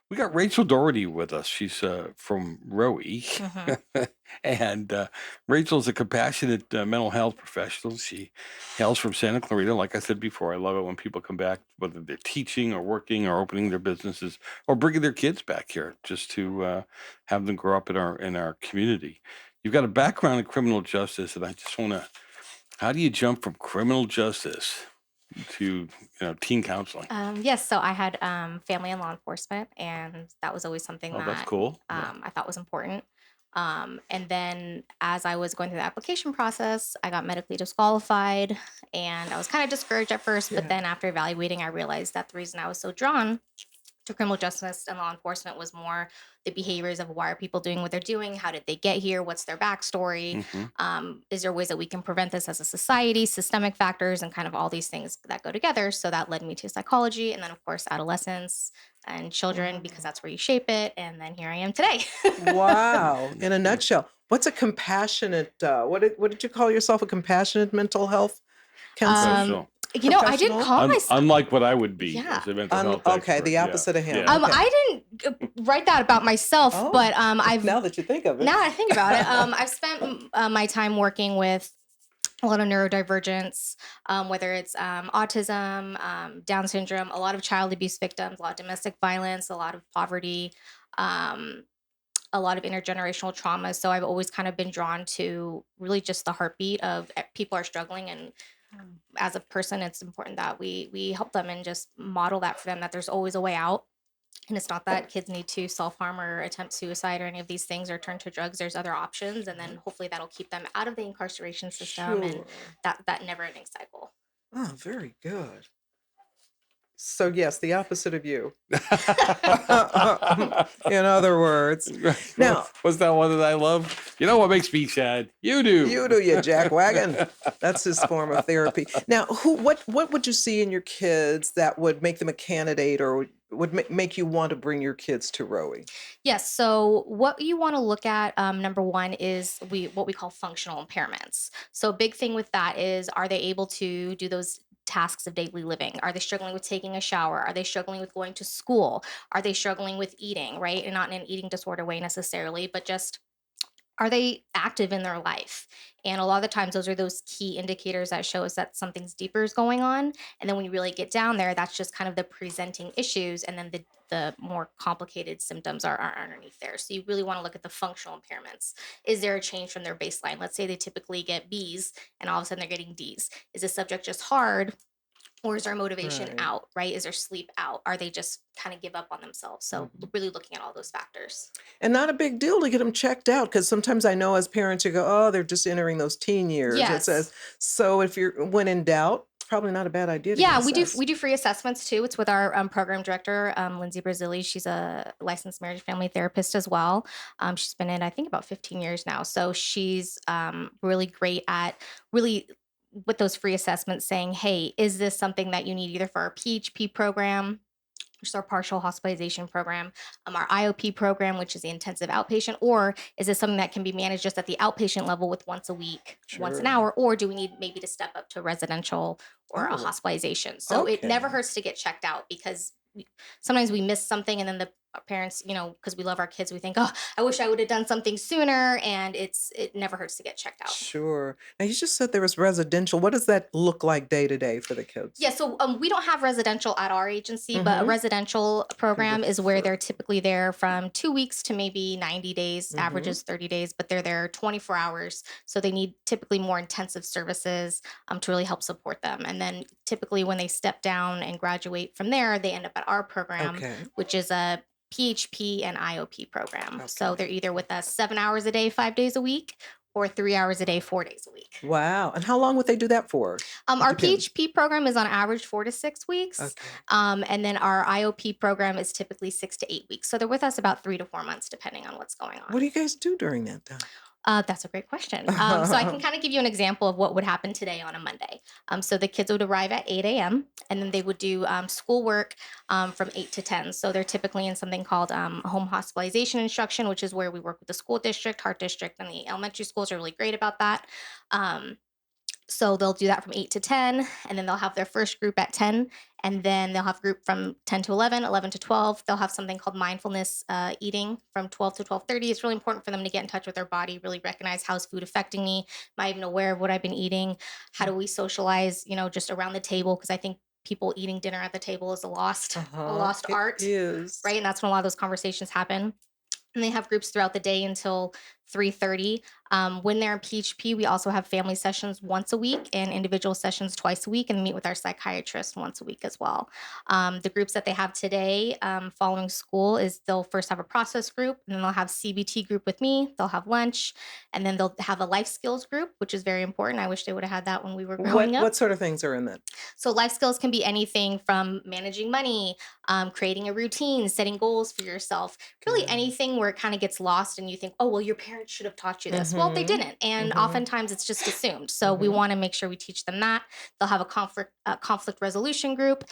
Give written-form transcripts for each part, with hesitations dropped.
We got Rachel Doherty with us. She's from ROWI, Hmm. and Rachel's a compassionate mental health professional. She hails from Santa Clarita. Like I said before, I love it when people come back, whether they're teaching or working or opening their businesses or bringing their kids back here just to have them grow up in our community. You've got a background in criminal justice, and I just want to. How do you jump from criminal justice to teen counseling? Yes, so I had family and law enforcement, and that was always something Oh, that's that cool. Yeah. I thought was important. And then as I was going through the application process, I got medically disqualified, and I was kind of discouraged at first. But Yeah. then after evaluating, I realized that the reason I was so drawn to criminal justice and law enforcement was more the behaviors of why are people doing what they're doing, how did they get here, what's their backstory, Hmm. is there ways that we can prevent this as a society, systemic factors, and kind of all these things that go together. So that led me to psychology, and then of course adolescence and children, because Wow. that's where you shape it. And then here I am today. Wow. In a nutshell, what's a compassionate, what did you call yourself? A compassionate mental health counselor? um Professional. I didn't Professional? call myself. Unlike what I would be Yeah. as a mental health Okay, expert. the Yeah. opposite of him. Yeah. Okay. I didn't write that about myself, Oh, but I've now that you think of it. now that I think about it, I've spent my time working with a lot of neurodivergence, whether it's autism, Down syndrome, a lot of child abuse victims, a lot of domestic violence, a lot of poverty, um, a lot of intergenerational trauma. So I've always kind of been drawn to really just the heartbeat of people are struggling, and as a person, it's important that we help them and just model that for them, that there's always a way out. And it's not that kids need to self harm or attempt suicide or any of these things or turn to drugs. There's other options, and then hopefully that'll keep them out of the incarceration system and Sure. that never ending cycle. Oh, very good. So yes, the opposite of you. In other words. Now, What's that one that I love? You know what makes me sad? You do. you do, you jackwagon. That's his form of therapy. Now, what would you see in your kids that would make them a candidate or would make you want to bring your kids to ROWI? Yes. So what you want to look at, number one, is what we call functional impairments. So a big thing with that is, are they able to do those tasks of daily living? Are they struggling with taking a shower? Are they struggling with going to school? Are they struggling with eating? Right, and not in an eating disorder way necessarily, but just are they active in their life? And a lot of the times, those are those key indicators that show us that something's deeper is going on. And then when you really get down there, that's just kind of the presenting issues. And then the more complicated symptoms are underneath there. So you really want to look at the functional impairments. Is there a change from their baseline? Let's say they typically get B's and all of a sudden they're getting D's. Is the subject just hard? Or is their motivation Right. out, right? Is their sleep out? Are they just kind of give up on themselves? So Mhm. really looking at all those factors. And not a big deal to get them checked out because sometimes I know as parents you go, oh, they're just entering those teen years. It says Yes. so. If you're when in doubt, probably not a bad idea to get Yeah, we assessed. do free assessments too. It's with our program director, Lindsay Brazili. She's a licensed marriage family therapist as well. She's been in, I think, about 15 years now. So she's really great at really with those free assessments saying, hey, is this something that you need either for our PHP program, which is our partial hospitalization program, our IOP program, which is the intensive outpatient, or is this something that can be managed just at the outpatient level with once a week, once an Sure. hour, or do we need maybe to step up to residential or a Oh, hospitalization? So it never okay. hurts to get checked out, because sometimes we miss something, and then the parents, because we love our kids, we think, oh, I wish I would have done something sooner, and it never hurts to get checked out. Sure. Now you just said there was residential. What does that look like day to day for the kids? Yeah, so we don't have residential at our agency, but a Mm-hmm. residential program is where Prefer. they're typically there from 2 weeks to maybe 90 days, Mm-hmm. averages 30 days, but they're there 24 hours. So they need typically more intensive services to really help support them. And then typically when they step down and graduate from there, they end up at our program, Okay. which is a PHP and IOP program. So Okay. they're either with us 7 hours a day, 5 days a week, or 3 hours a day, 4 days a week. Wow. And how long would they do that for? It Our depends. PHP program is on average 4 to 6 weeks. Okay. And then our IOP program is typically 6 to 8 weeks. So they're with us about 3 to 4 months, depending on what's going What on. do you guys do during that time? That's a great question. So I can kind of give you an example of what would happen today on a Monday. So the kids would arrive at 8 a.m. and then they would do schoolwork from 8 to 10. So they're typically in something called home hospitalization instruction, which is where we work with the school district, Heart District, and the elementary schools are really great about that. Um, So they'll do that from 8 to 10, and then they'll have their first group at 10, and then they'll have group from 10 to 11, 11 to 12. They'll have something called mindfulness eating from 12 to 12:30. It's really important for them to get in touch with their body, really recognize how's food affecting me. Am I even aware of what I've been eating? How do we socialize, just around the table? Because I think people eating dinner at the table is a lost It art, is. right? And that's when a lot of those conversations happen. And they have groups throughout the day until 3:30. When they're in PHP, we also have family sessions once a week and individual sessions twice a week, and meet with our psychiatrist once a week as well. The groups that they have today, following school, is they'll first have a process group, and then they'll have CBT group with me. They'll have lunch, and then they'll have a life skills group, which is very important. I wish they would have had that when we were growing up. What sort of things are in that? So life skills can be anything from managing money, creating a routine, setting goals for yourself, really Good. anything where it kind of gets lost and you think, oh, well, your parents should have taught you this. Well, they Mhm. didn't. And Mhm. oftentimes it's just assumed. So we Mhm. want to make sure we teach them that. They'll have a conflict resolution group,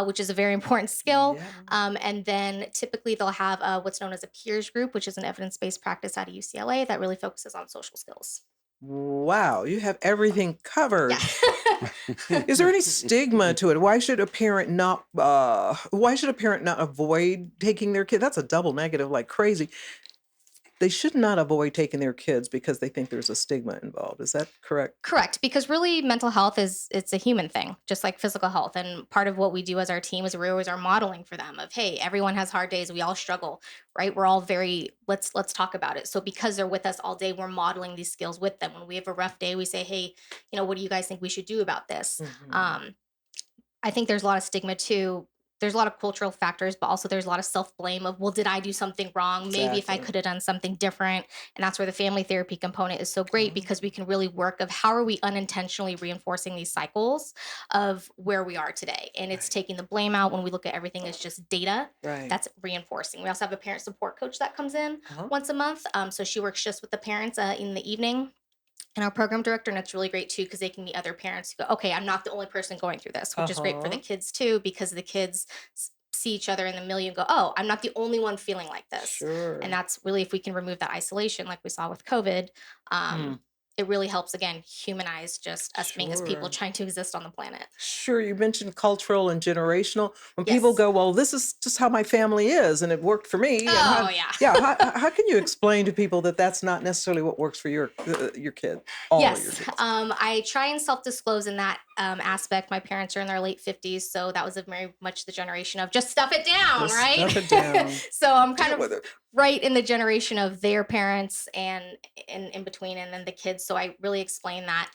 which is a very important skill. Yeah. And then typically they'll have what's known as a peers group, which is an evidence-based practice out of UCLA that really focuses on social skills. Wow, you have everything covered. Yeah. Is there any stigma to it? Why should a parent not avoid taking their kid? That's a double negative like crazy. They should not avoid taking their kids because they think there's a stigma involved. Is that correct? Correct, because really mental health it's a human thing, just like physical health. And part of what we do as our team is we always are modeling for them of, hey, everyone has hard days, we all struggle, right? We're all very let's talk about it. So because they're with us all day, we're modeling these skills with them. When we have a rough day, we say, hey, what do you guys think we should do about this? Mhm. I think there's a lot of stigma too. There's a lot of cultural factors, but also there's a lot of self blame of, well, did I do something wrong? Maybe if I Exactly. could have done something different. And that's where the family therapy component is so great, because we Oh, can really work of how are we unintentionally reinforcing these cycles of where we are today. And it's right. taking the blame out when we look at everything as just data. Right. That's reinforcing. We also have a parent support coach that comes in Uh-huh. once a month. So she works just with the parents in the evening, and our program director. And it's really great too, because they can meet other parents who go, okay, I'm not the only person going through this, which is great for the Uh-huh. kids too, because the kids see each other in the million, go, oh, I'm not the only one feeling like this. And Sure. that's really, if we can remove that isolation like we saw with COVID, Mm, it really helps, again, humanize just us being as people sure. trying to exist on the planet. Sure, you mentioned cultural and generational. When people Yes. go, well, this is just how my family is, and it worked for me. And Oh yeah. how can you explain to people that that's not necessarily what works for your kid, all of your Yes, kids? I try and self-disclose in that aspect. My parents are in their late 50s, so that was a very much the generation of just stuff it down, Just right? stuff it down, So I'm kind deal of with it. right in the generation of their parents and in between, and then the kids. So I really explain that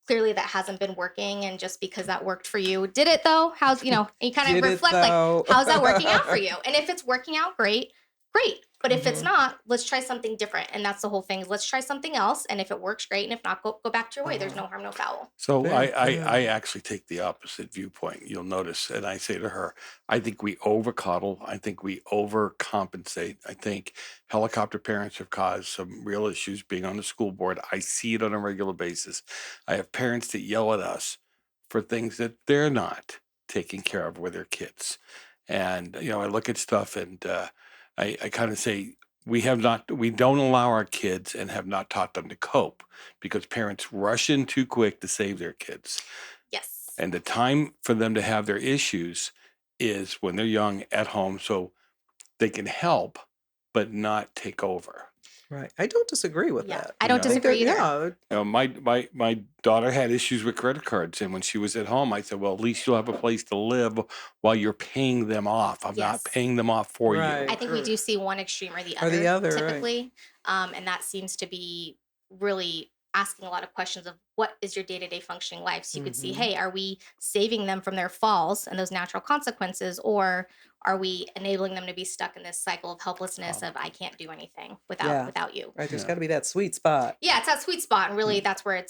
clearly that hasn't been working, and just because that worked for you, did it though? How's you kind of Did it reflect, like, though? how's that working out for you? And if it's working out, great, great. But if it's Hmm. not, let's try something different. And that's the whole thing. Let's try something else. And if it works, great. And if not, go back to your way. There's Uh-huh. no harm, no foul. So Very I good. actually take the opposite viewpoint. You'll notice, and I say to her, I think we over coddle. I think we overcompensate. I think helicopter parents have caused some real issues being on the school board. I see it on a regular basis. I have parents that yell at us for things that they're not taking care of with their kids. And I look at stuff and I kind of say we don't allow our kids and have not taught them to cope because parents rush in too quick to save their kids. Yes. And the time for them to have their issues is when they're young at home so they can help but not take over. Right. I don't disagree with Yeah. that. I You don't know? I think that, disagree either. yeah, My daughter had issues with credit cards, and when she was at home, I said, "Well, at least you'll have a place to live while you're paying them off. I'm not Yes. paying them off for you." I right. think we do see one extreme or the Or the other other, right. typically. And that seems to be really asking a lot of questions of what is your day-to-day functioning life. So you could see, Hmm. hey, are we saving them from their falls and those natural consequences, or are we enabling them to be stuck in this cycle of helplessness of I can't do anything Yeah. without you? Right. There's Yeah. got to be that sweet spot. Yeah, it's that sweet spot, and really Mm. that's where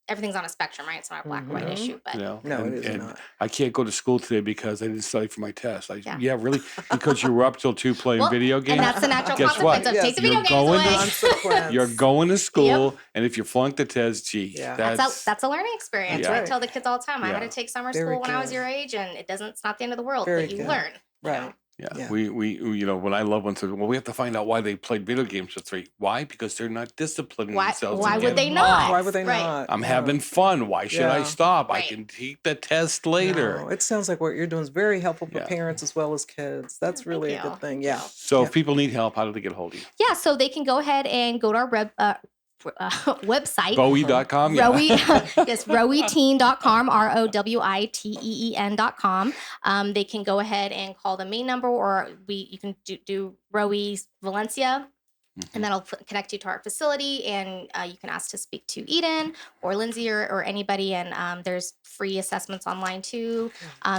everything's on a spectrum, right? It's not a black or white Hmm. issue, but No, it is And not. I can't go to school today because I didn't study for my test. yeah. Yeah, really? Because you were up till 2 playing Well, video and games? that's the natural Guess consequence what? of take Yes. the You're video games going to away. Consequence. You're going to Yep. school, and if you flunk the test, gee, Yeah. That's a learning experience. That's I right. tell the kids all the time. I had to yeah. take summer Very school when I was good. your age, and it's not the end of the world, Very but you good. learn. Right. Yeah. Yeah. We when I love one says, well, we have to find out why they played video games for 3. Why? Because they're not disciplining Why? themselves. Why and would getting they not? off. Why would they Right. not? I'm Yeah. having fun. Why should I Yeah. stop? I Right. can take the test later. No, it sounds like what you're doing is very helpful for Yeah. parents as well as kids. That's Thank really a you. good thing. Thank Yeah. you. So Yeah. if people need help, how do they get a hold of you? Yeah, so they can go ahead and go to our website. Bowie.com. Yeah. ROWI, yes, ROWIteen.com, ROWITEEN.com. They can go ahead and call the main number, or you can do ROWI Valencia, and that'll connect you to our facility, and you can ask to speak to Eden or Lindsay or anybody, and there's free assessments online too.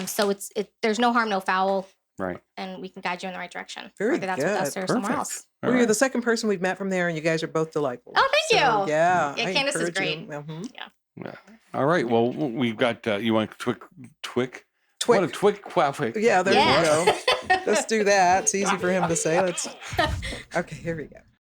So there's no harm, no foul, Right. and we can guide you in the right direction, Very whether that's with us good. or somewhere Perfect. else. All Well, you're right. the second person we've met from there, and you guys are both delightful. Oh, thank So, you. Yeah. Yeah, I Candice is encourage great. you. Mhm. Yeah. All right. Well, we've got you want Twick. What a Twick. Twick quaffle. Yeah, there Yes. you go. Let's do that. It's easy for him to say. Okay, here we go.